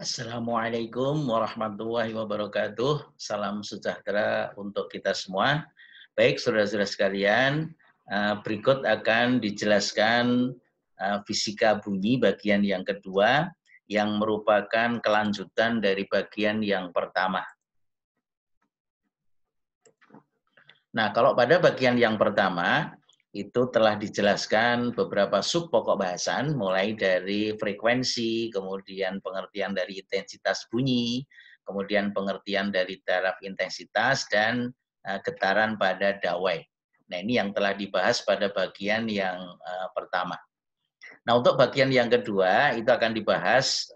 Assalamualaikum warahmatullahi wabarakatuh. Salam sejahtera untuk kita semua. Baik, saudara-saudara sekalian, berikut akan dijelaskan fisika bunyi bagian yang kedua yang merupakan kelanjutan dari bagian yang pertama. Nah, kalau pada bagian yang pertama, itu telah dijelaskan beberapa sub pokok bahasan, mulai dari frekuensi, kemudian pengertian dari intensitas bunyi, kemudian pengertian dari taraf intensitas, dan getaran pada dawai. Nah, ini yang telah dibahas pada bagian yang pertama. Nah, untuk bagian yang kedua, itu akan dibahas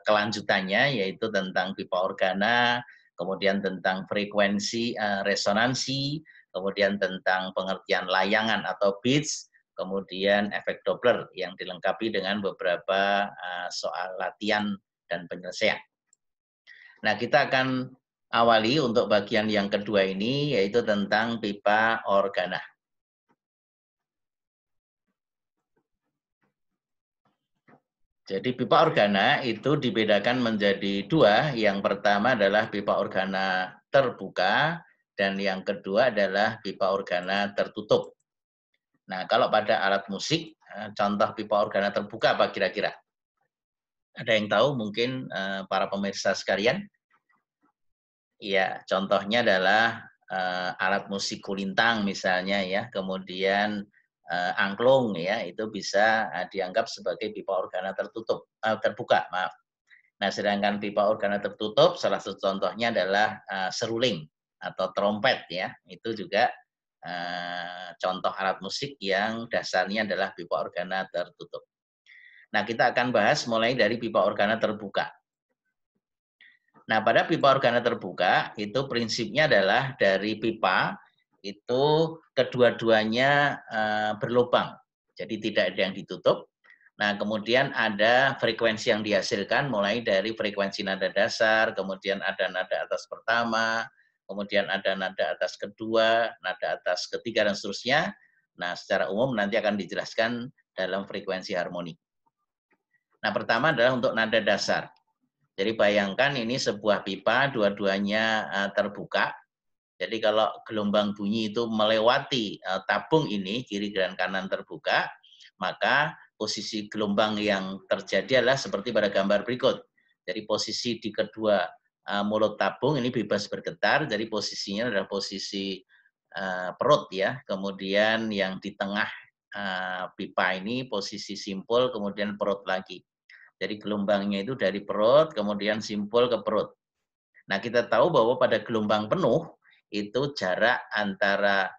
kelanjutannya, yaitu tentang pipa organa, kemudian tentang frekuensi resonansi, kemudian tentang pengertian layangan atau beats, kemudian efek Doppler yang dilengkapi dengan beberapa soal latihan dan penyelesaian. Nah, kita akan awali untuk bagian yang kedua ini, yaitu tentang pipa organa. Jadi pipa organa itu dibedakan menjadi dua. Yang pertama adalah pipa organa terbuka dan yang kedua adalah pipa organa tertutup. Nah, kalau pada alat musik, contoh pipa organa terbuka apa kira-kira? Ada yang tahu mungkin para pemirsa sekalian? Ya, contohnya adalah alat musik kulintang misalnya ya, kemudian angklung ya, itu bisa dianggap sebagai pipa organa terbuka, maaf. Nah, sedangkan pipa organa tertutup, salah satu contohnya adalah seruling atau trompet ya. Itu juga contoh alat musik yang dasarnya adalah pipa organa tertutup. Nah, kita akan bahas mulai dari pipa organa terbuka. Nah, pada pipa organa terbuka, itu prinsipnya adalah dari pipa, itu kedua-duanya berlubang. Jadi tidak ada yang ditutup. Nah, kemudian ada frekuensi yang dihasilkan mulai dari frekuensi nada dasar, kemudian ada nada atas pertama, kemudian ada nada atas kedua, nada atas ketiga, dan seterusnya. Nah, secara umum nanti akan dijelaskan dalam frekuensi harmoni. Nah, pertama adalah untuk nada dasar. Jadi bayangkan ini sebuah pipa, dua-duanya terbuka. Jadi kalau gelombang bunyi itu melewati tabung ini, kiri dan kanan terbuka, maka posisi gelombang yang terjadi adalah seperti pada gambar berikut. Jadi posisi di kedua mulut tabung ini bebas bergetar, jadi posisinya adalah posisi perut ya. Kemudian yang di tengah pipa ini posisi simpul, kemudian perut lagi. Jadi gelombangnya itu dari perut, kemudian simpul ke perut. Nah, kita tahu bahwa pada gelombang penuh, itu jarak antara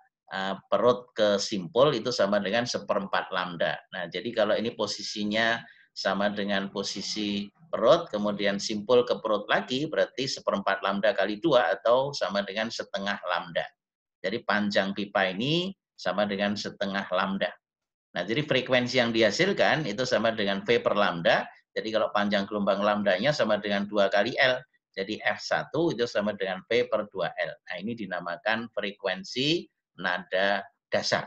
perut ke simpul itu sama dengan 1/4 lambda. Nah, jadi kalau ini posisinya sama dengan posisi perut, kemudian simpul ke perut lagi, berarti 1/4 lambda kali 2 atau sama dengan setengah lambda. Jadi panjang pipa ini sama dengan setengah lambda. Nah, jadi frekuensi yang dihasilkan itu sama dengan V per lambda. Jadi kalau panjang gelombang lambdanya sama dengan 2 kali L. Jadi F1 itu sama dengan V per 2L. Nah, ini dinamakan frekuensi nada dasar.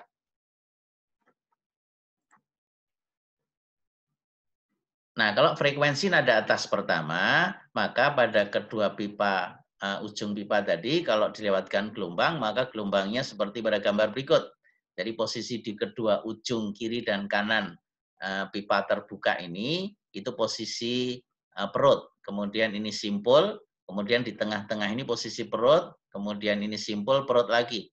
Nah, kalau frekuensi nada atas pertama, maka pada kedua pipa, ujung pipa tadi, kalau dilewatkan gelombang, maka gelombangnya seperti pada gambar berikut. Jadi posisi di kedua ujung kiri dan kanan pipa terbuka ini, itu posisi perut. Kemudian ini simpul, kemudian di tengah-tengah ini posisi perut, kemudian ini simpul, perut lagi.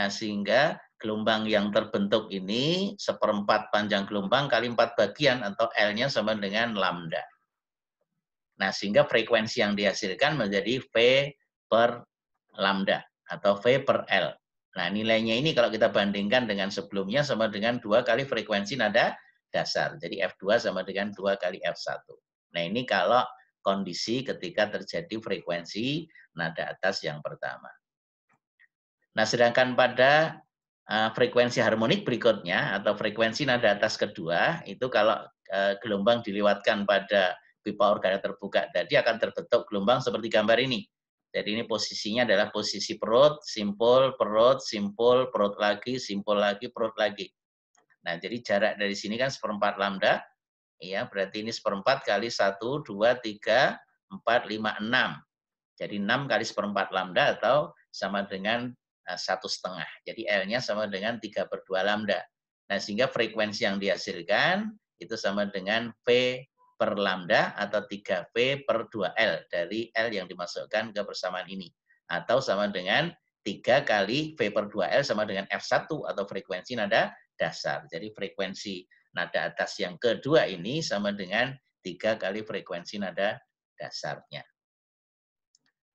Nah, sehingga gelombang yang terbentuk ini 1/4 panjang gelombang kali 4 bagian atau L-nya sama dengan lambda. Nah, sehingga frekuensi yang dihasilkan menjadi V per lambda atau V per L. Nah, nilainya ini kalau kita bandingkan dengan sebelumnya sama dengan 2 kali frekuensi nada dasar. Jadi F2 sama dengan 2 kali F1. Nah, ini kalau kondisi ketika terjadi frekuensi nada atas yang pertama. Nah, sedangkan pada frekuensi harmonik berikutnya atau frekuensi nada atas kedua, itu kalau gelombang dilewatkan pada pipa organa terbuka tadi akan terbentuk gelombang seperti gambar ini. Jadi ini posisinya adalah posisi perut, simpul, perut lagi, simpul lagi, perut lagi. Nah, jadi jarak dari sini kan 1/4 lambda, Ya, berarti ini seperempat kali 1, 2, 3, 4, 5, 6. Jadi 6 kali seperempat lambda atau sama dengan 1,5. Jadi L-nya sama dengan 3/2 lambda. Nah, sehingga frekuensi yang dihasilkan itu sama dengan V per lambda atau 3V/2L dari L yang dimasukkan ke persamaan ini. Atau sama dengan 3 kali V/2L sama dengan F1 atau frekuensi nada dasar. Jadi frekuensi nada atas yang kedua ini sama dengan 3 kali frekuensi nada dasarnya.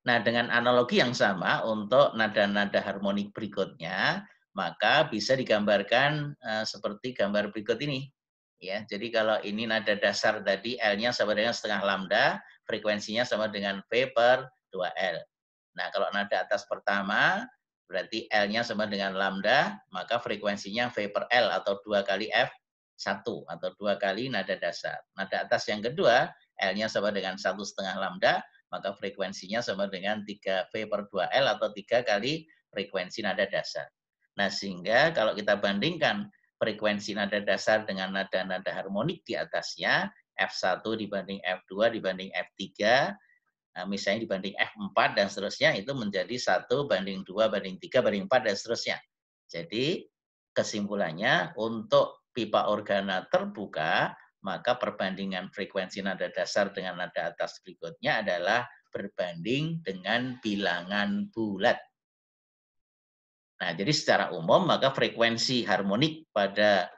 Nah, dengan analogi yang sama untuk nada-nada harmonik berikutnya, maka bisa digambarkan seperti gambar berikut ini. Ya, jadi kalau ini nada dasar tadi L-nya sama dengan setengah lambda, frekuensinya sama dengan V per 2L. Nah, kalau nada atas pertama, berarti L-nya sama dengan lambda, maka frekuensinya V per L atau 2 kali F1 atau 2 kali nada dasar. Nada atas yang kedua, L-nya sama dengan 1,5 lambda, maka frekuensinya sama dengan 3V/2L atau 3 kali frekuensi nada dasar. Nah, sehingga kalau kita bandingkan frekuensi nada dasar dengan nada-nada harmonik di atasnya, F1 dibanding F2 dibanding F3, misalnya dibanding F4 dan seterusnya, itu menjadi 1:2:3:4 dan seterusnya. Jadi kesimpulannya untuk pipa organa terbuka, maka perbandingan frekuensi nada dasar dengan nada atas berikutnya adalah berbanding dengan bilangan bulat. Nah, jadi secara umum maka frekuensi harmonik pada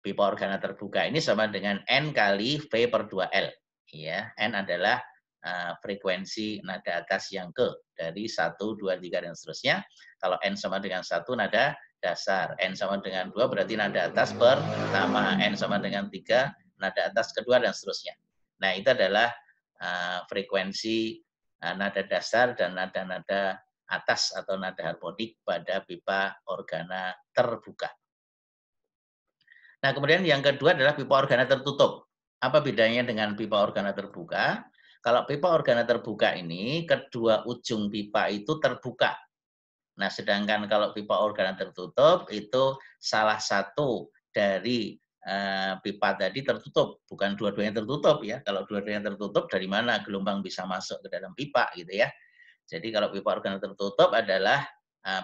pipa organa terbuka ini sama dengan N kali V/2L. Ya, N adalah frekuensi nada atas yang ke dari 1, 2, 3 dan seterusnya. Kalau N sama dengan 1 nada dasar, N sama dengan 2 berarti nada atas pertama, N sama dengan 3 nada atas kedua dan seterusnya. Nah, itu adalah frekuensi nada dasar dan nada-nada atas atau nada harmonik pada pipa organa terbuka. Nah, kemudian yang kedua adalah pipa organa tertutup. Apa bedanya dengan pipa organa terbuka? Kalau pipa organa terbuka ini, kedua ujung pipa itu terbuka. Nah, sedangkan kalau pipa organa tertutup, itu salah satu dari pipa tadi tertutup. Bukan dua-duanya tertutup ya. Kalau dua-duanya tertutup, dari mana gelombang bisa masuk ke dalam pipa gitu ya. Jadi kalau pipa organa tertutup adalah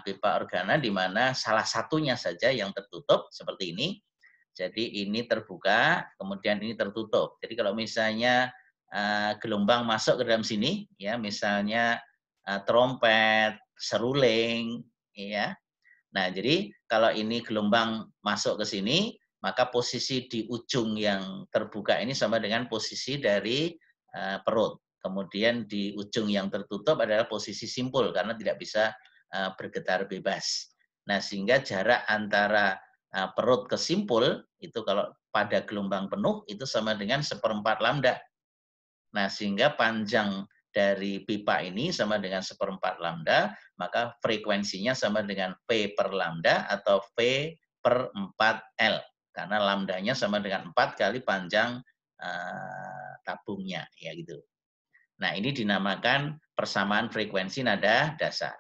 pipa organa di mana salah satunya saja yang tertutup, seperti ini. Jadi ini terbuka, kemudian ini tertutup. Jadi kalau misalnya gelombang masuk ke dalam sini, ya misalnya trompet, seruling, ya. Nah, jadi kalau ini gelombang masuk ke sini, maka posisi di ujung yang terbuka ini sama dengan posisi dari perut. Kemudian di ujung yang tertutup adalah posisi simpul karena tidak bisa bergetar bebas. Nah, sehingga jarak antara perut ke simpul itu kalau pada gelombang penuh itu sama dengan 1/4 lambda. Nah, sehingga panjang dari pipa ini sama dengan 1/4 lambda, maka frekuensinya sama dengan V per lambda atau V per 4L. Karena lambdanya sama dengan 4 kali panjang tabungnya, ya gitu. Nah, ini dinamakan persamaan frekuensi nada dasar.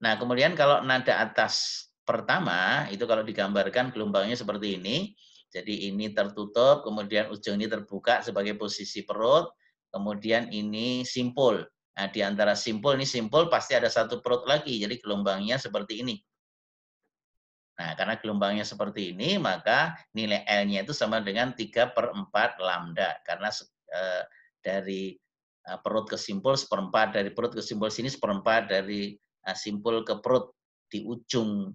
Nah, kemudian kalau nada atas pertama, itu kalau digambarkan gelombangnya seperti ini. Jadi ini tertutup, kemudian ujung ini terbuka sebagai posisi perut, kemudian ini simpul. Nah, di antara simpul, ini simpul pasti ada satu perut lagi, jadi gelombangnya seperti ini. Nah, karena gelombangnya seperti ini, maka nilai L-nya itu sama dengan 3/4 lambda. Karena dari perut ke simpul 1/4, dari perut ke simpul sini 1/4, dari simpul ke perut di ujung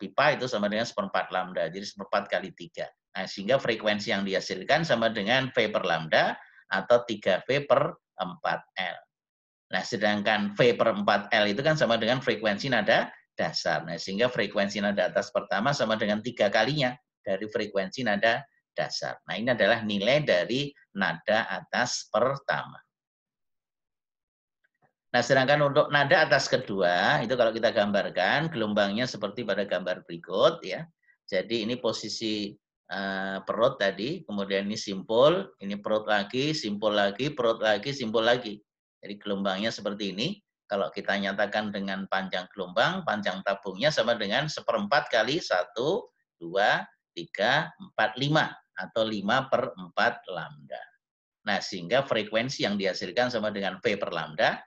pipa itu sama dengan 1/4 lambda. Jadi 1/4 kali 3. Nah, sehingga frekuensi yang dihasilkan sama dengan V per lambda atau 3V per 4L. Nah, sedangkan V per 4L itu kan sama dengan frekuensi nada dasar. Nah, sehingga frekuensi nada atas pertama sama dengan 3 kalinya dari frekuensi nada dasar. Nah, ini adalah nilai dari nada atas pertama. Nah, sedangkan untuk nada atas kedua, itu kalau kita gambarkan, gelombangnya seperti pada gambar berikut, ya. Jadi ini posisi perut tadi, kemudian ini simpul, ini perut lagi, simpul lagi, perut lagi, simpul lagi. Jadi gelombangnya seperti ini. Kalau kita nyatakan dengan panjang gelombang, panjang tabungnya sama dengan 1/4 kali 1, 2, 3, 4, 5. atau 5/4 lambda. Nah, sehingga frekuensi yang dihasilkan sama dengan V per lambda,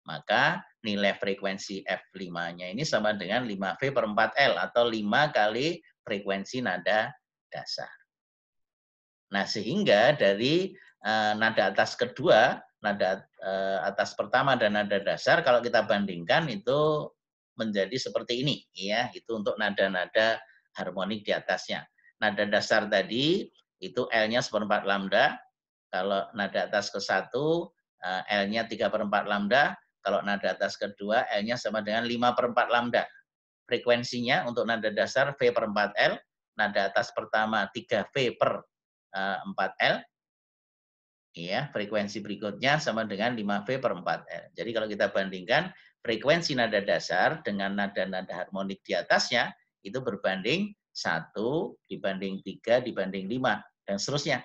maka nilai frekuensi F5-nya ini sama dengan 5V/4L atau 5 kali frekuensi nada dasar. Nah, sehingga dari nada atas kedua, nada atas pertama dan nada dasar kalau kita bandingkan itu menjadi seperti ini ya, itu untuk nada-nada harmonik di atasnya. Nada dasar tadi itu L-nya 1/4 lambda, kalau nada atas ke-1 L-nya 3/4 lambda, kalau nada atas kedua L-nya sama dengan 5/4 lambda. Frekuensinya untuk nada dasar V/4L, nada atas pertama 3V/4L, ya, frekuensi berikutnya sama dengan 5V/4L. Jadi kalau kita bandingkan frekuensi nada dasar dengan nada-nada harmonik di atasnya, itu berbanding 1 dibanding 3 dibanding 5, dan seterusnya.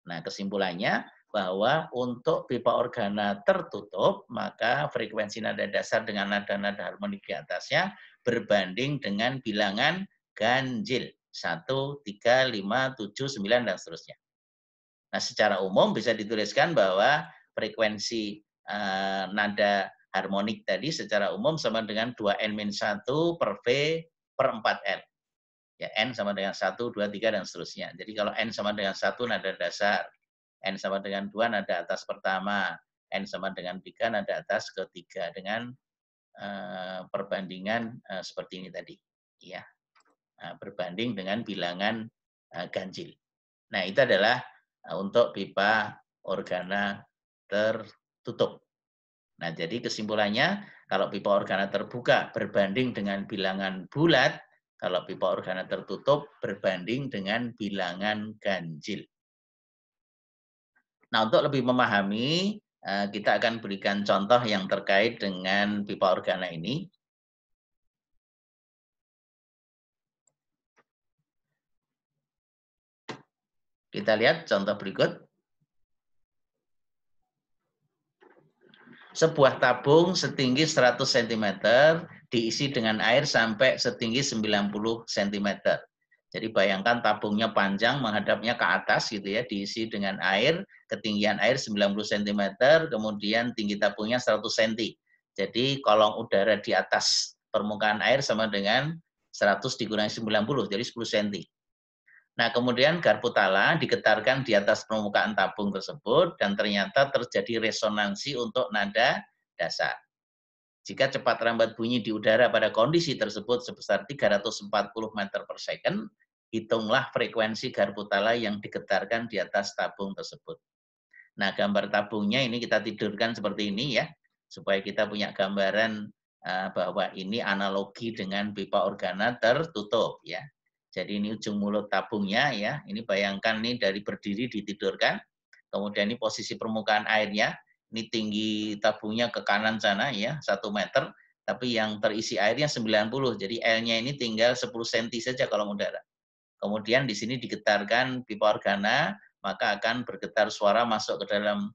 Nah, kesimpulannya bahwa untuk pipa organa tertutup, maka frekuensi nada dasar dengan nada-nada harmonik di atasnya berbanding dengan bilangan ganjil. 1, 3, 5, 7, 9, dan seterusnya. Nah, secara umum bisa dituliskan bahwa frekuensi nada harmonik tadi secara umum sama dengan 2N-1 per V per 4L. Ya, N sama dengan 1, 2, 3, dan seterusnya. Jadi kalau N sama dengan 1 nada dasar, N sama dengan 2 nada atas pertama, N sama dengan 3 nada atas ketiga, dengan perbandingan seperti ini tadi. Ya, berbanding dengan bilangan ganjil. Nah, itu adalah untuk pipa organa tertutup. Nah, jadi kesimpulannya, kalau pipa organa terbuka berbanding dengan bilangan bulat, kalau pipa organa tertutup berbanding dengan bilangan ganjil. Nah, untuk lebih memahami, kita akan berikan contoh yang terkait dengan pipa organa ini. Kita lihat contoh berikut. Sebuah tabung setinggi 100 cm diisi dengan air sampai setinggi 90 cm. Jadi bayangkan tabungnya panjang menghadapnya ke atas gitu ya, diisi dengan air, ketinggian air 90 cm, kemudian tinggi tabungnya 100 cm. Jadi kolong udara di atas permukaan air sama dengan 100 dikurangi 90, jadi 10 cm. Nah, kemudian garpu tala digetarkan di atas permukaan tabung tersebut dan ternyata terjadi resonansi untuk nada dasar. Jika cepat rambat bunyi di udara pada kondisi tersebut sebesar 340 meter per second, hitunglah frekuensi garpu tala yang digetarkan di atas tabung tersebut. Nah, gambar tabungnya ini kita tidurkan seperti ini ya, supaya kita punya gambaran bahwa ini analogi dengan pipa organa tertutup ya. Jadi ini ujung mulut tabungnya ya, ini bayangkan nih dari berdiri ditidurkan, kemudian ini posisi permukaan airnya, ini tinggi tabungnya ke kanan sana ya, 1 meter, tapi yang terisi airnya 90, jadi L-nya ini tinggal 10 cm saja kolom udara. Kemudian di sini digetarkan pipa organa, maka akan bergetar suara masuk ke dalam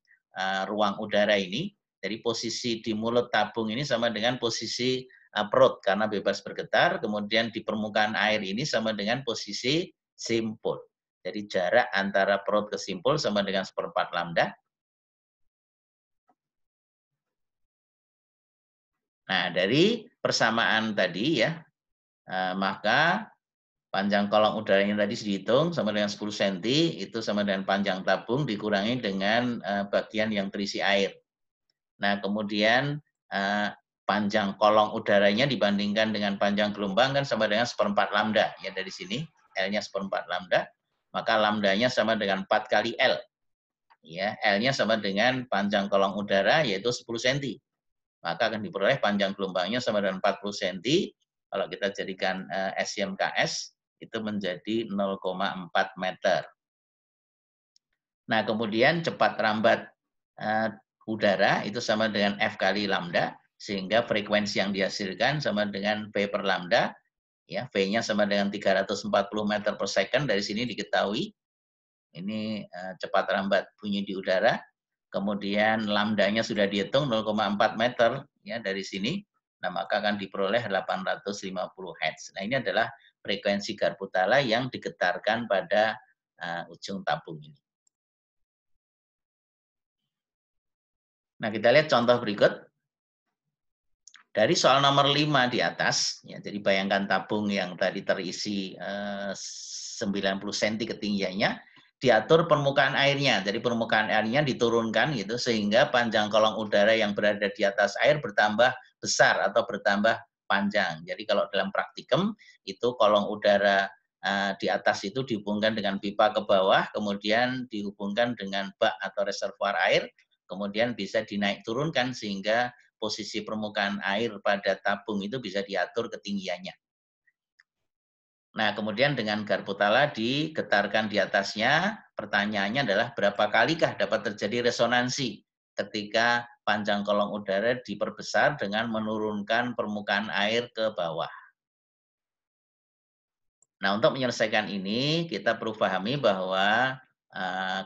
ruang udara ini. Jadi posisi di mulut tabung ini sama dengan posisi perut karena bebas bergetar, kemudian di permukaan air ini sama dengan posisi simpul. Jadi jarak antara perut ke simpul sama dengan 1/4 lambda. Nah, dari persamaan tadi ya, maka panjang kolong udaranya tadi dihitung sama dengan 10 cm, itu sama dengan panjang tabung dikurangi dengan bagian yang terisi air. Nah, kemudian panjang kolong udaranya dibandingkan dengan panjang gelombang kan sama dengan 1/4 lambda. Ya, dari sini L-nya 1/4 lambda, maka lambdanya sama dengan 4 kali L. Ya, L-nya sama dengan panjang kolong udara yaitu 10 cm. Maka akan diperoleh panjang gelombangnya sama dengan 40 cm. Kalau kita jadikan SIMKS, itu menjadi 0,4 meter. Nah, kemudian cepat rambat udara itu sama dengan F kali lambda, sehingga frekuensi yang dihasilkan sama dengan V per lambda, ya, V-nya sama dengan 340 meter per second, dari sini diketahui. Ini cepat rambat bunyi di udara. Kemudian lambdanya sudah dihitung 0,4 meter ya dari sini. Nah, maka akan diperoleh 850 Hz. Nah, ini adalah frekuensi garpu tala yang digetarkan pada ujung tabung ini. Nah, kita lihat contoh berikut. Dari soal nomor 5 di atas, ya, jadi bayangkan tabung yang tadi terisi 90 cm ketinggiannya, diatur permukaan airnya. Jadi permukaan airnya diturunkan gitu sehingga panjang kolong udara yang berada di atas air bertambah besar atau bertambah panjang. Jadi kalau dalam praktikum itu kolong udara di atas itu dihubungkan dengan pipa ke bawah, kemudian dihubungkan dengan bak atau reservoir air, kemudian bisa dinaik turunkan sehingga posisi permukaan air pada tabung itu bisa diatur ketinggiannya. Nah, kemudian dengan garpu tala digetarkan di atasnya, pertanyaannya adalah berapa kalikah dapat terjadi resonansi ketika panjang kolong udara diperbesar dengan menurunkan permukaan air ke bawah. Nah, untuk menyelesaikan ini, kita perlu pahami bahwa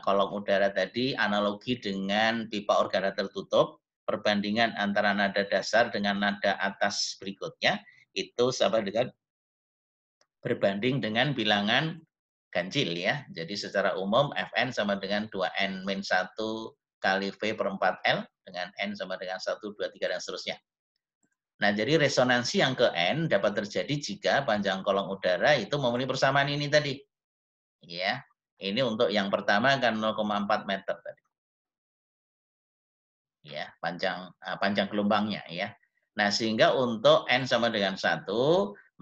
kolong udara tadi analogi dengan pipa organa tertutup, perbandingan antara nada dasar dengan nada atas berikutnya, itu sama dengan berbanding dengan bilangan ganjil ya. Jadi secara umum Fn sama dengan 2n-1 kali V per 4L, dengan N sama dengan 1, 2, 3, dan seterusnya. Nah, jadi resonansi yang ke N dapat terjadi jika panjang kolong udara itu memenuhi persamaan ini tadi. Ya, ini untuk yang pertama kan 0,4 meter tadi. Ya, panjang gelombangnya ya. Nah, sehingga untuk N sama dengan 1,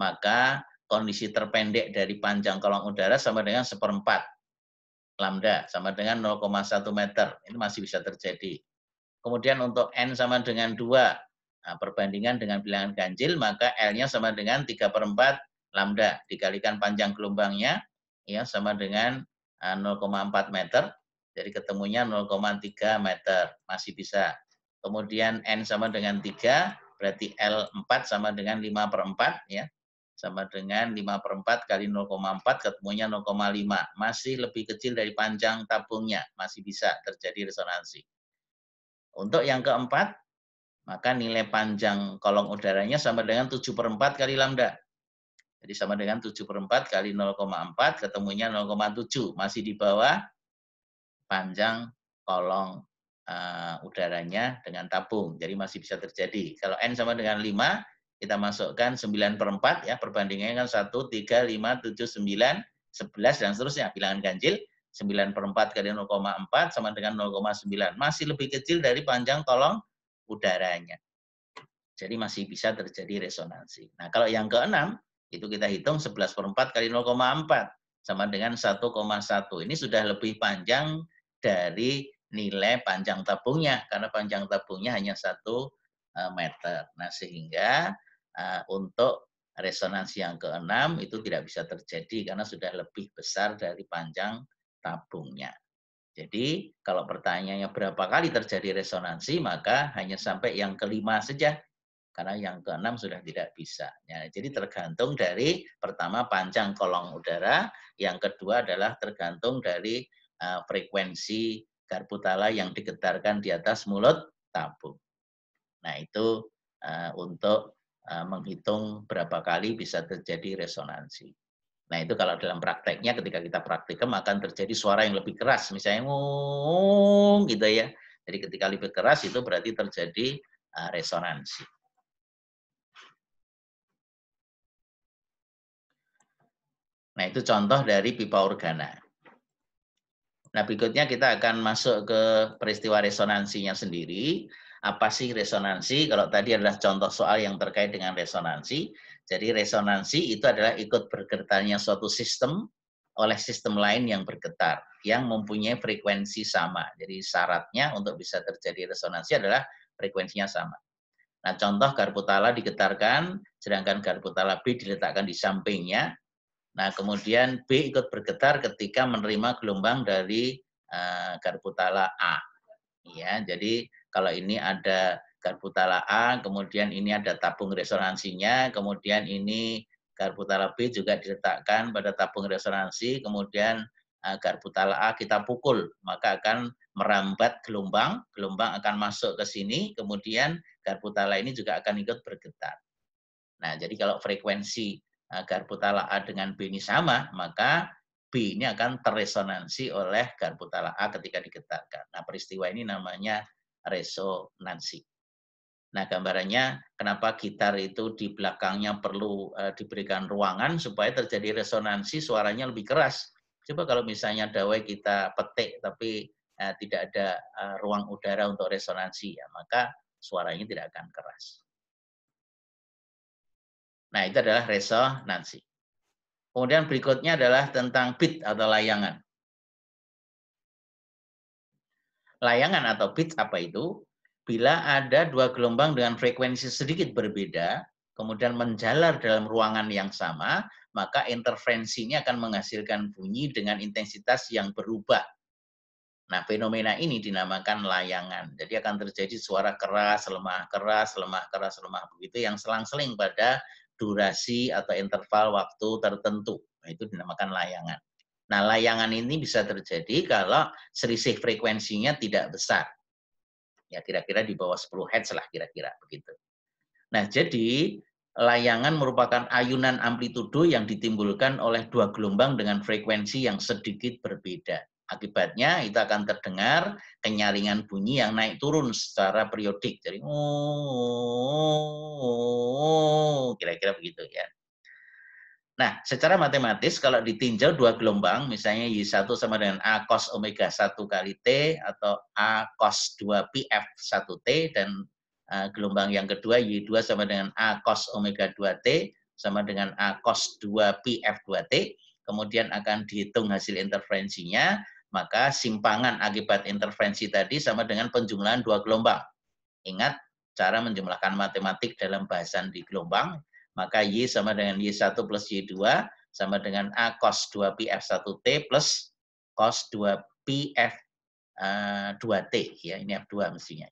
maka kondisi terpendek dari panjang kolong udara sama dengan 1/4 lambda, sama dengan 0,1 meter. Ini masih bisa terjadi. Kemudian untuk N sama dengan 2, perbandingan dengan bilangan ganjil, maka L-nya sama dengan 3/4 lambda, dikalikan panjang gelombangnya, ya sama dengan 0,4 meter, jadi ketemunya 0,3 meter, masih bisa. Kemudian N sama dengan 3, berarti L4 sama dengan 5/4, ya, sama dengan 5/4 kali 0,4, ketemunya 0,5, masih lebih kecil dari panjang tabungnya, masih bisa terjadi resonansi. Untuk yang keempat, maka nilai panjang kolong udaranya sama dengan 7/4 kali lambda. Jadi sama dengan 7/4 kali 0,4, ketemunya 0,7. Masih di bawah panjang kolong udaranya dengan tabung. Jadi masih bisa terjadi. Kalau N sama dengan 5, kita masukkan 9/4, ya, perbandingannya kan 1, 3, 5, 7, 9, 11, dan seterusnya. Bilangan ganjil, 9/4 kali 0,4 sama dengan 0,9. Masih lebih kecil dari panjang kolong udaranya. Jadi masih bisa terjadi resonansi. Nah, kalau yang keenam, itu kita hitung 11/4 kali 0,4 sama dengan 1,1. Ini sudah lebih panjang dari nilai panjang tabungnya, karena panjang tabungnya hanya 1 meter. Nah, sehingga untuk resonansi yang keenam itu tidak bisa terjadi karena sudah lebih besar dari panjang tabungnya. Jadi kalau pertanyaannya berapa kali terjadi resonansi, maka hanya sampai yang kelima saja, karena yang keenam sudah tidak bisa. Ya, jadi tergantung dari pertama panjang kolong udara, yang kedua adalah tergantung dari frekuensi garpu tala yang digetarkan di atas mulut tabung. Nah, itu untuk menghitung berapa kali bisa terjadi resonansi. Nah, itu kalau dalam prakteknya ketika kita praktikum akan terjadi suara yang lebih keras, misalnya ngomong gitu ya. Jadi ketika lebih keras itu berarti terjadi resonansi. Nah, itu contoh dari pipa organa. Nah, berikutnya kita akan masuk ke peristiwa resonansinya sendiri. Apa sih resonansi? Kalau tadi adalah contoh soal yang terkait dengan resonansi. Jadi resonansi itu adalah ikut bergetarnya suatu sistem oleh sistem lain yang bergetar, yang mempunyai frekuensi sama. Jadi syaratnya untuk bisa terjadi resonansi adalah frekuensinya sama. Nah, contoh garpu tala digetarkan, sedangkan garpu tala B diletakkan di sampingnya. Nah, kemudian B ikut bergetar ketika menerima gelombang dari garpu tala A. Ya, jadi kalau ini ada garpu tala A, kemudian ini ada tabung resonansinya, kemudian ini garpu tala B juga diletakkan pada tabung resonansi, kemudian garpu tala A kita pukul, maka akan merambat gelombang, gelombang akan masuk ke sini, kemudian garpu tala ini juga akan ikut bergetar. Nah, jadi kalau frekuensi garpu tala A dengan B ini sama, maka B ini akan terresonansi oleh garpu talah A ketika digetarkan. Nah, peristiwa ini namanya resonansi. Nah, gambarannya kenapa gitar itu di belakangnya perlu diberikan ruangan supaya terjadi resonansi, suaranya lebih keras. Coba kalau misalnya dawai kita petik tapi tidak ada ruang udara untuk resonansi, ya maka suaranya tidak akan keras. Nah, itu adalah resonansi. Kemudian berikutnya adalah tentang pitch atau layangan. Layangan atau pitch apa itu? Bila ada dua gelombang dengan frekuensi sedikit berbeda, kemudian menjalar dalam ruangan yang sama, maka interferensinya akan menghasilkan bunyi dengan intensitas yang berubah. Nah, fenomena ini dinamakan layangan. Jadi akan terjadi suara keras, lemah, keras, lemah, keras, lemah. Begitu yang selang-seling pada durasi atau interval waktu tertentu. Nah, itu dinamakan layangan. Nah, layangan ini bisa terjadi kalau selisih frekuensinya tidak besar. Ya, kira-kira di bawah 10 Hz lah kira-kira begitu. Nah, jadi layangan merupakan ayunan amplitudo yang ditimbulkan oleh dua gelombang dengan frekuensi yang sedikit berbeda. Akibatnya itu akan terdengar kenyaringan bunyi yang naik turun secara periodik. Jadi kira-kira begitu ya. Nah, secara matematis kalau ditinjau dua gelombang, misalnya Y1 sama dengan A cos omega 1 kali T atau A cos 2 pi F 1 T, dan gelombang yang kedua Y2 sama dengan A cos omega 2 T sama dengan A cos 2 pi F 2 T, kemudian akan dihitung hasil interferensinya, maka simpangan akibat interferensi tadi sama dengan penjumlahan dua gelombang. Ingat cara menjumlahkan matematik dalam bahasan di gelombang, maka Y sama dengan Y1 plus Y2 sama dengan A cos 2 pi F1T plus cos 2 pi F2T. Ya, ini F2 mestinya.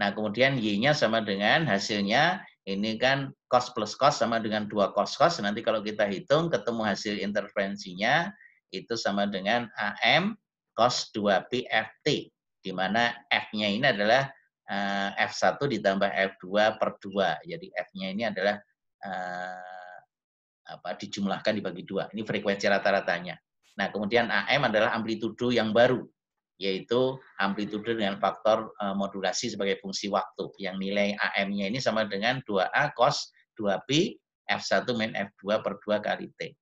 Nah, kemudian Y-nya sama dengan hasilnya, ini kan cos plus cos sama dengan 2 cos cos. Nanti kalau kita hitung, ketemu hasil interferensinya, itu sama dengan AM cos 2 pi FT. Di mana F-nya ini adalah F1 ditambah F2 per 2. Jadi F-nya ini adalah dijumlahkan dibagi 2. Ini frekuensi rata-ratanya. Nah, kemudian AM adalah amplitudo yang baru, yaitu amplitudo dengan faktor modulasi sebagai fungsi waktu. Yang nilai AM-nya ini sama dengan 2A cos 2Pi F1 min F2 per 2 kali T.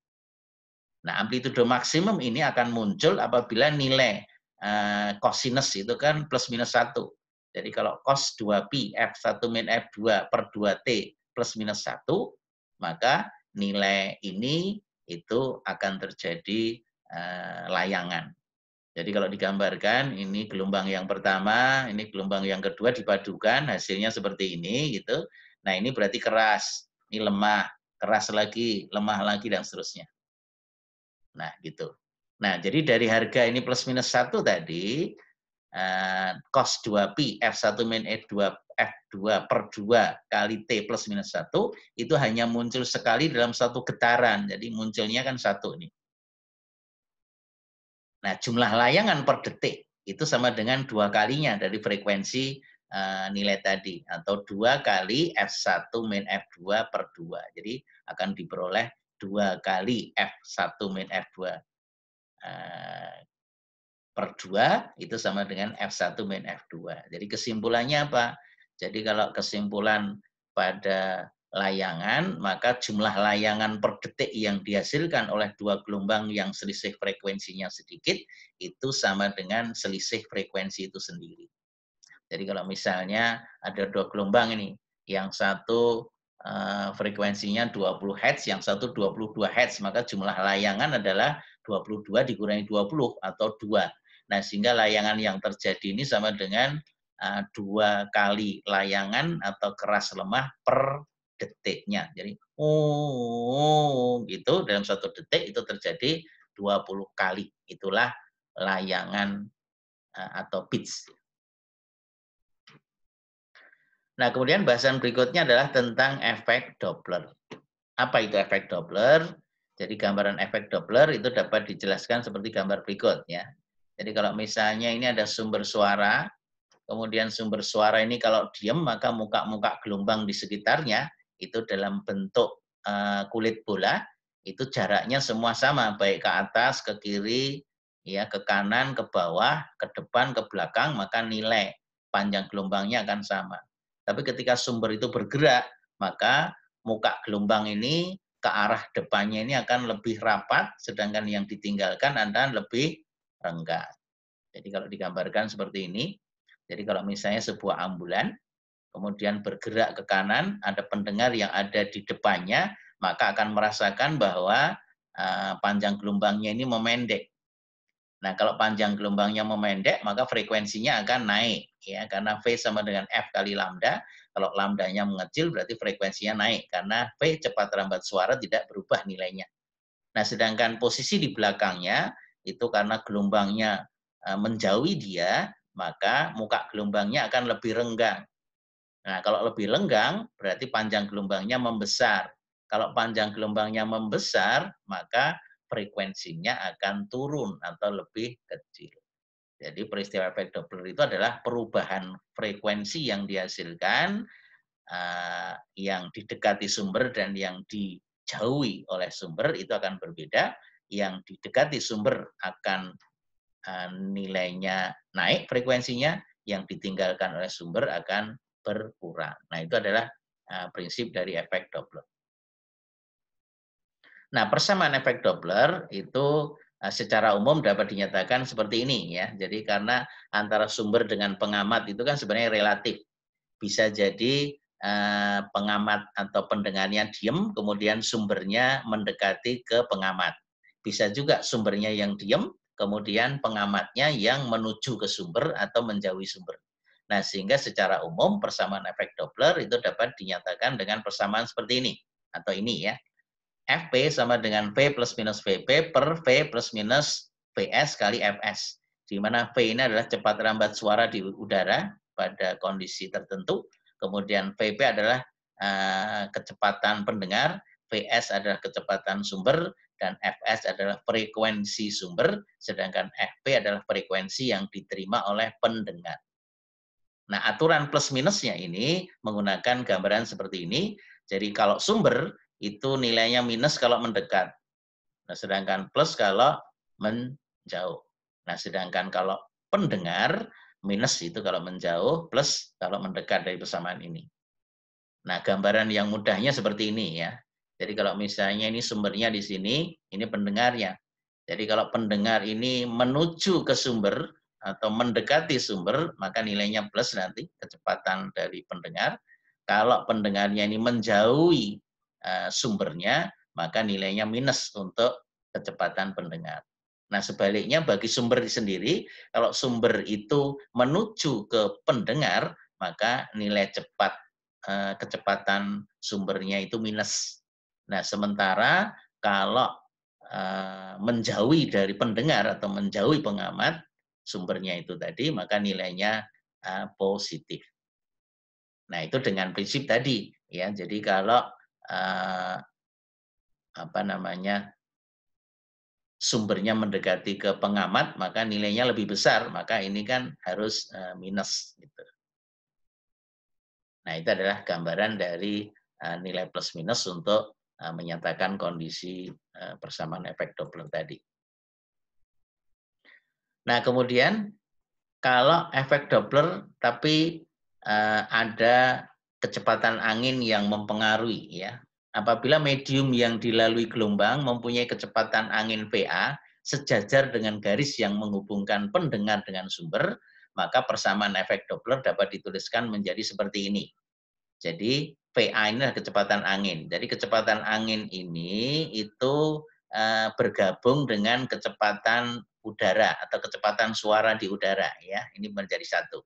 Nah, amplitudo maksimum ini akan muncul apabila nilai cosinus itu kan plus minus 1. Jadi kalau cos 2pi F1 min F2 per 2T plus minus 1, maka nilai ini itu akan terjadi layangan. Jadi kalau digambarkan, ini gelombang yang pertama, ini gelombang yang kedua dipadukan, hasilnya seperti ini gitu. Nah, ini berarti keras, ini lemah, keras lagi, lemah lagi, dan seterusnya. Nah, gitu. Nah, jadi dari harga ini plus minus 1 tadi, cos 2pi F1 min F2 per 2 kali T plus minus 1, itu hanya muncul sekali dalam satu getaran. Jadi munculnya kan satu nih. Nah, jumlah layangan per detik itu sama dengan 2 kalinya dari frekuensi nilai tadi, atau 2 kali F1 min F2 per 2. Jadi akan diperoleh 2 kali F1 min F2 per 2 itu sama dengan F1 min F2. Jadi kesimpulannya apa? Jadi kalau kesimpulan pada layangan, maka jumlah layangan per detik yang dihasilkan oleh dua gelombang yang selisih frekuensinya sedikit, itu sama dengan selisih frekuensi itu sendiri. Jadi kalau misalnya ada dua gelombang ini, yang satu frekuensinya 20 Hz, yang satu 22 Hz, maka jumlah layangan adalah 22 dikurangi 20 atau 2. Nah, sehingga layangan yang terjadi ini sama dengan 2 kali layangan atau keras lemah per detiknya. Jadi, gitu dalam satu detik itu terjadi 20 kali. Itulah layangan atau pitch. Nah, kemudian bahasan berikutnya adalah tentang efek Doppler. Apa itu efek Doppler? Jadi gambaran efek Doppler itu dapat dijelaskan seperti gambar berikut ya. Jadi kalau misalnya ini ada sumber suara, kemudian sumber suara ini kalau diam maka muka-muka gelombang di sekitarnya itu dalam bentuk kulit bola, itu jaraknya semua sama, baik ke atas, ke kiri, ya, ke kanan, ke bawah, ke depan, ke belakang, maka nilai panjang gelombangnya akan sama. Tapi ketika sumber itu bergerak, maka muka gelombang ini ke arah depannya ini akan lebih rapat, sedangkan yang ditinggalkan akan lebih renggang. Jadi kalau digambarkan seperti ini, jadi kalau misalnya sebuah ambulan, kemudian bergerak ke kanan, ada pendengar yang ada di depannya, maka akan merasakan bahwa panjang gelombangnya ini memendek. Nah, kalau panjang gelombangnya memendek, maka frekuensinya akan naik, ya, karena V sama dengan F kali lambda. Kalau lambdanya mengecil, berarti frekuensinya naik, karena V cepat lambat suara tidak berubah nilainya. Nah, sedangkan posisi di belakangnya, itu karena gelombangnya menjauhi dia, maka muka gelombangnya akan lebih renggang. Nah, kalau lebih lenggang, berarti panjang gelombangnya membesar. Kalau panjang gelombangnya membesar, maka frekuensinya akan turun atau lebih kecil. Jadi peristiwa efek Doppler itu adalah perubahan frekuensi yang dihasilkan, yang didekati sumber dan yang dijauhi oleh sumber itu akan berbeda. Yang didekati sumber akan nilainya naik frekuensinya, yang ditinggalkan oleh sumber akan berkurang. Nah, itu adalah prinsip dari efek Doppler. Nah, persamaan efek Doppler itu secara umum dapat dinyatakan seperti ini, ya. Jadi karena antara sumber dengan pengamat itu kan sebenarnya relatif. Bisa jadi pengamat atau pendengarnya diem, kemudian sumbernya mendekati ke pengamat. Bisa juga sumbernya yang diem, kemudian pengamatnya yang menuju ke sumber atau menjauhi sumber. Nah, sehingga secara umum persamaan efek Doppler itu dapat dinyatakan dengan persamaan seperti ini, atau ini, ya. Fp sama dengan V plus minus Vp per V plus minus Vs kali Fs. Di mana V ini adalah cepat lambat suara di udara pada kondisi tertentu. Kemudian Vp adalah kecepatan pendengar, Vs adalah kecepatan sumber, dan Fs adalah frekuensi sumber, sedangkan Fp adalah frekuensi yang diterima oleh pendengar. Nah, aturan plus minusnya ini menggunakan gambaran seperti ini. Jadi kalau sumber itu nilainya minus kalau mendekat. Nah, sedangkan plus kalau menjauh. Nah, sedangkan kalau pendengar minus itu kalau menjauh, plus kalau mendekat dari persamaan ini. Nah, gambaran yang mudahnya seperti ini, ya. Jadi kalau misalnya ini sumbernya di sini, ini pendengarnya. Jadi kalau pendengar ini menuju ke sumber atau mendekati sumber, maka nilainya plus nanti, kecepatan dari pendengar. Kalau pendengarnya ini menjauhi sumbernya, maka nilainya minus untuk kecepatan pendengar. Nah, sebaliknya bagi sumber sendiri, kalau sumber itu menuju ke pendengar, maka nilai cepat kecepatan sumbernya itu minus. Nah, sementara kalau menjauhi dari pendengar atau menjauhi pengamat sumbernya itu tadi, maka nilainya positif. Nah, itu dengan prinsip tadi, ya. Jadi kalau sumbernya mendekati ke pengamat, maka nilainya lebih besar, maka ini kan harus minus, gitu. Nah, itu adalah gambaran dari nilai plus minus untuk menyatakan kondisi persamaan efek Doppler tadi. Nah, kemudian kalau efek Doppler tapi ada kecepatan angin yang mempengaruhi, ya. Apabila medium yang dilalui gelombang mempunyai kecepatan angin VA sejajar dengan garis yang menghubungkan pendengar dengan sumber, maka persamaan efek Doppler dapat dituliskan menjadi seperti ini. Jadi VA ini adalah kecepatan angin. Jadi kecepatan angin ini itu bergabung dengan kecepatan udara atau kecepatan suara di udara, ya. Ini menjadi satu.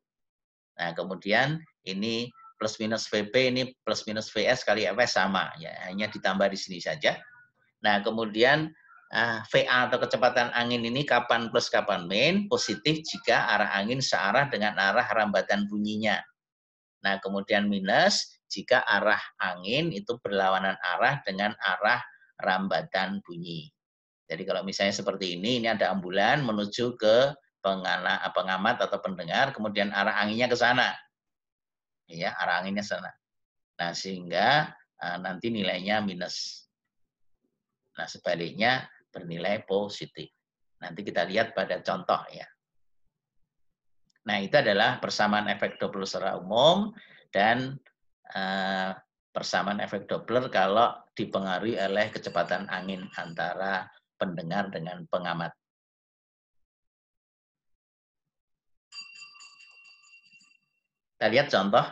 Nah, kemudian ini plus minus Vp ini plus minus Vs kali Fs sama, ya, hanya ditambah di sini saja. Nah, kemudian VA atau kecepatan angin ini kapan plus kapan min, positif jika arah angin searah dengan arah rambatan bunyinya. Nah, kemudian minus jika arah angin itu berlawanan arah dengan arah rambatan bunyi. Jadi kalau misalnya seperti ini ada ambulan menuju ke pengamat atau pendengar, kemudian arah anginnya ke sana. Ya, arah anginnya sana. Nah, sehingga nanti nilainya minus. Nah, sebaliknya bernilai positif. Nanti kita lihat pada contoh ya. Nah, itu adalah persamaan efek Doppler secara umum dan persamaan efek Doppler kalau dipengaruhi oleh kecepatan angin antara pendengar dengan pengamat. Kita lihat contoh.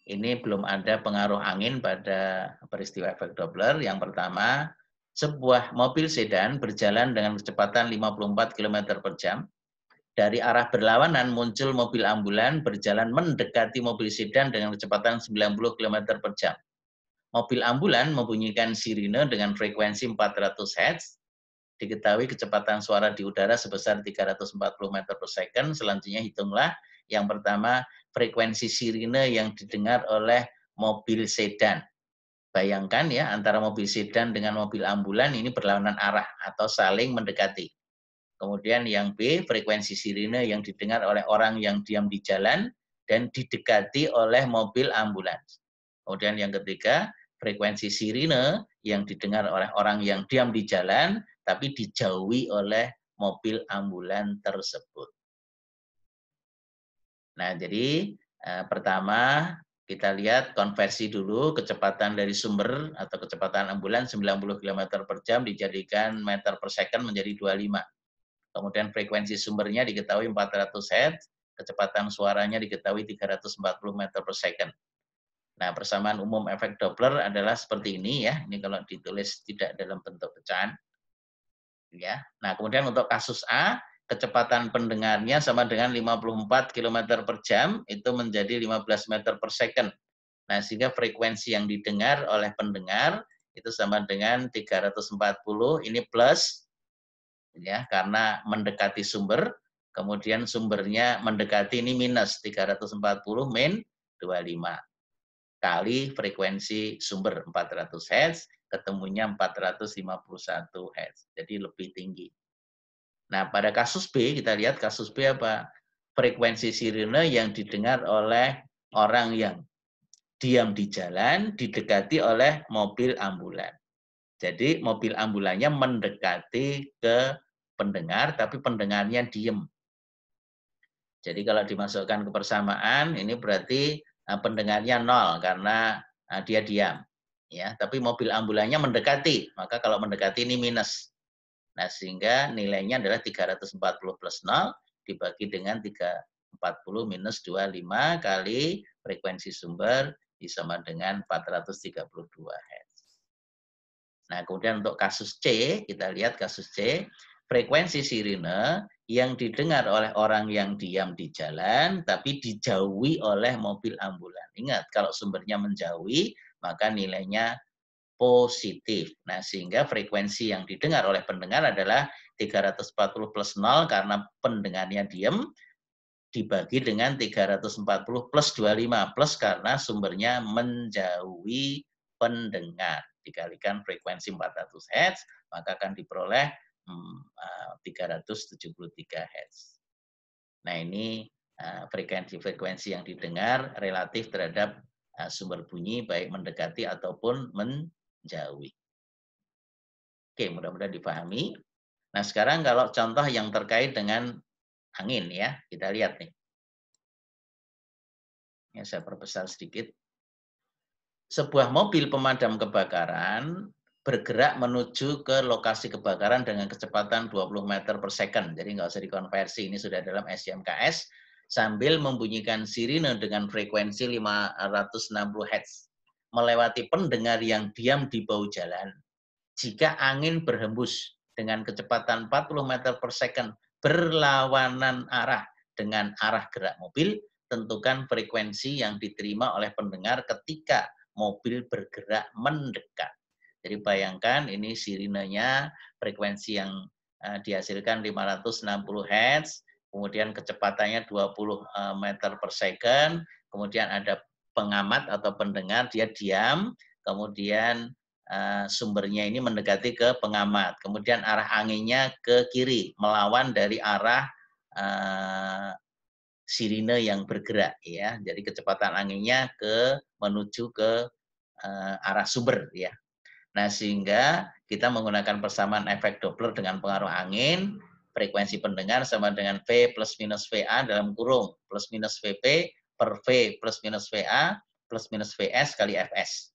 Ini belum ada pengaruh angin pada peristiwa efek Doppler. Yang pertama, sebuah mobil sedan berjalan dengan kecepatan 54 km per jam. Dari arah berlawanan muncul mobil ambulan berjalan mendekati mobil sedan dengan kecepatan 90 km per jam. Mobil ambulan membunyikan sirine dengan frekuensi 400 Hz. Diketahui kecepatan suara di udara sebesar 340 meter per second. Selanjutnya hitunglah yang pertama frekuensi sirine yang didengar oleh mobil sedan. Bayangkan ya antara mobil sedan dengan mobil ambulan ini berlawanan arah atau saling mendekati. Kemudian yang B, frekuensi sirine yang didengar oleh orang yang diam di jalan dan didekati oleh mobil ambulans. Kemudian yang ketiga, frekuensi sirine yang didengar oleh orang yang diam di jalan tapi dijauhi oleh mobil ambulan tersebut. Nah, jadi pertama kita lihat konversi dulu kecepatan dari sumber atau kecepatan ambulans 90 km per jam dijadikan meter per second menjadi 25. Kemudian frekuensi sumbernya diketahui 400 Hz, kecepatan suaranya diketahui 340 meter per second. Nah, persamaan umum efek Doppler adalah seperti ini ya. Ini kalau ditulis tidak dalam bentuk pecahan. Ya. Nah, kemudian untuk kasus A, kecepatan pendengarnya sama dengan 54 km per jam, itu menjadi 15 meter per second. Nah, sehingga frekuensi yang didengar oleh pendengar itu sama dengan 340, ini plus ya karena mendekati sumber, kemudian sumbernya mendekati ini minus 340 min 25 kali frekuensi sumber 400 Hz, ketemunya 451 Hz. Jadi lebih tinggi. Nah, pada kasus B kita lihat kasus B apa? Frekuensi sirine yang didengar oleh orang yang diam di jalan didekati oleh mobil ambulan. Jadi mobil ambulannya mendekati ke pendengar, tapi pendengarnya diem. Jadi kalau dimasukkan ke persamaan, ini berarti pendengarnya 0 karena dia diam. Ya, tapi mobil ambulannya mendekati, maka kalau mendekati ini minus. Nah, sehingga nilainya adalah 340 plus 0 dibagi dengan 340 minus 25 kali frekuensi sumber disama dengan 432 Hz. Nah, kemudian untuk kasus C, kita lihat kasus C, frekuensi sirine yang didengar oleh orang yang diam di jalan, tapi dijauhi oleh mobil ambulan. Ingat, kalau sumbernya menjauhi, maka nilainya positif. Nah, sehingga frekuensi yang didengar oleh pendengar adalah 340 plus 0 karena pendengarnya diam, dibagi dengan 340 plus 25 plus karena sumbernya menjauhi pendengar. Dikalikan frekuensi 400 Hz, maka akan diperoleh 373 Hz. Nah, ini frekuensi-frekuensi yang didengar relatif terhadap sumber bunyi baik mendekati ataupun menjauhi. Oke, mudah-mudahan dipahami. Nah, sekarang kalau contoh yang terkait dengan angin ya, kita lihat nih. Ya, saya perbesar sedikit. Sebuah mobil pemadam kebakaran bergerak menuju ke lokasi kebakaran dengan kecepatan 20 meter per second. Jadi nggak usah dikonversi, ini sudah dalam SCMKS, sambil membunyikan sirine dengan frekuensi 560 Hz. Melewati pendengar yang diam di bahu jalan. Jika angin berhembus dengan kecepatan 40 meter per second berlawanan arah dengan arah gerak mobil, tentukan frekuensi yang diterima oleh pendengar ketika mobil bergerak mendekat. Jadi bayangkan ini sirinenya, frekuensi yang dihasilkan 560 Hz, kemudian kecepatannya 20 meter per second, kemudian ada pengamat atau pendengar, dia diam, kemudian sumbernya ini mendekati ke pengamat, kemudian arah anginnya ke kiri, melawan dari arah sirine yang bergerak ya. Jadi kecepatan anginnya menuju ke arah sumber ya. Nah, sehingga kita menggunakan persamaan efek Doppler dengan pengaruh angin, frekuensi pendengar sama dengan V plus minus VA dalam kurung plus minus VP per V plus minus VA plus minus VS kali Fs.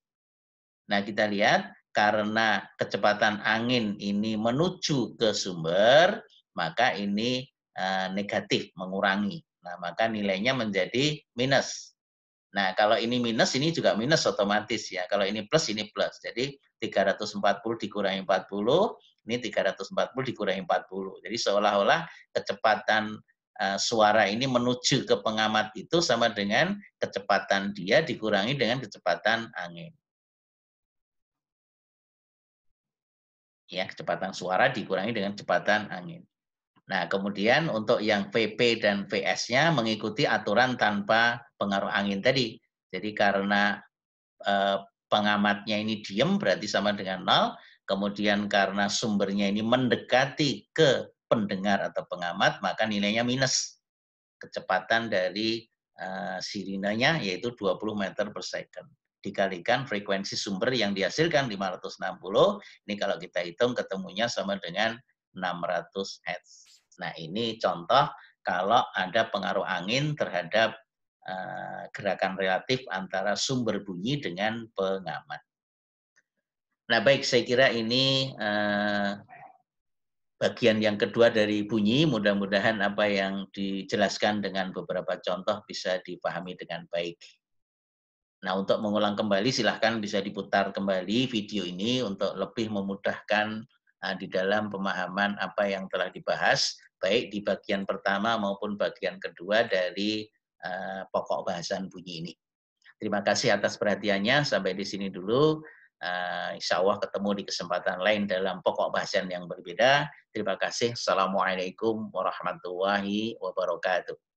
Nah, kita lihat karena kecepatan angin ini menuju ke sumber, maka ini negatif, mengurangi. Nah, maka nilainya menjadi minus. Nah, kalau ini minus, ini juga minus otomatis ya. Kalau ini plus, ini plus. Jadi 340 dikurangi 40, ini 340 dikurangi 40. Jadi seolah-olah kecepatan suara ini menuju ke pengamat itu sama dengan kecepatan dia dikurangi dengan kecepatan angin. Ya, kecepatan suara dikurangi dengan kecepatan angin. Nah, kemudian untuk yang VP dan VS-nya mengikuti aturan tanpa pengaruh angin tadi. Jadi karena pengamatnya ini diem berarti sama dengan 0, kemudian karena sumbernya ini mendekati ke pendengar atau pengamat, maka nilainya minus. Kecepatan dari sirinenya yaitu 20 meter per second. Dikalikan frekuensi sumber yang dihasilkan 560, ini kalau kita hitung ketemunya sama dengan 600 Hz. Nah, ini contoh kalau ada pengaruh angin terhadap gerakan relatif antara sumber bunyi dengan pengamat. Nah, baik, saya kira ini bagian yang kedua dari bunyi. Mudah-mudahan apa yang dijelaskan dengan beberapa contoh bisa dipahami dengan baik. Nah, untuk mengulang kembali silahkan bisa diputar kembali video ini untuk lebih memudahkan di dalam pemahaman apa yang telah dibahas, baik di bagian pertama maupun bagian kedua dari pokok bahasan bunyi ini. Terima kasih atas perhatiannya. Sampai di sini dulu. Insya Allah ketemu di kesempatan lain dalam pokok bahasan yang berbeda. Terima kasih. Assalamualaikum warahmatullahi wabarakatuh.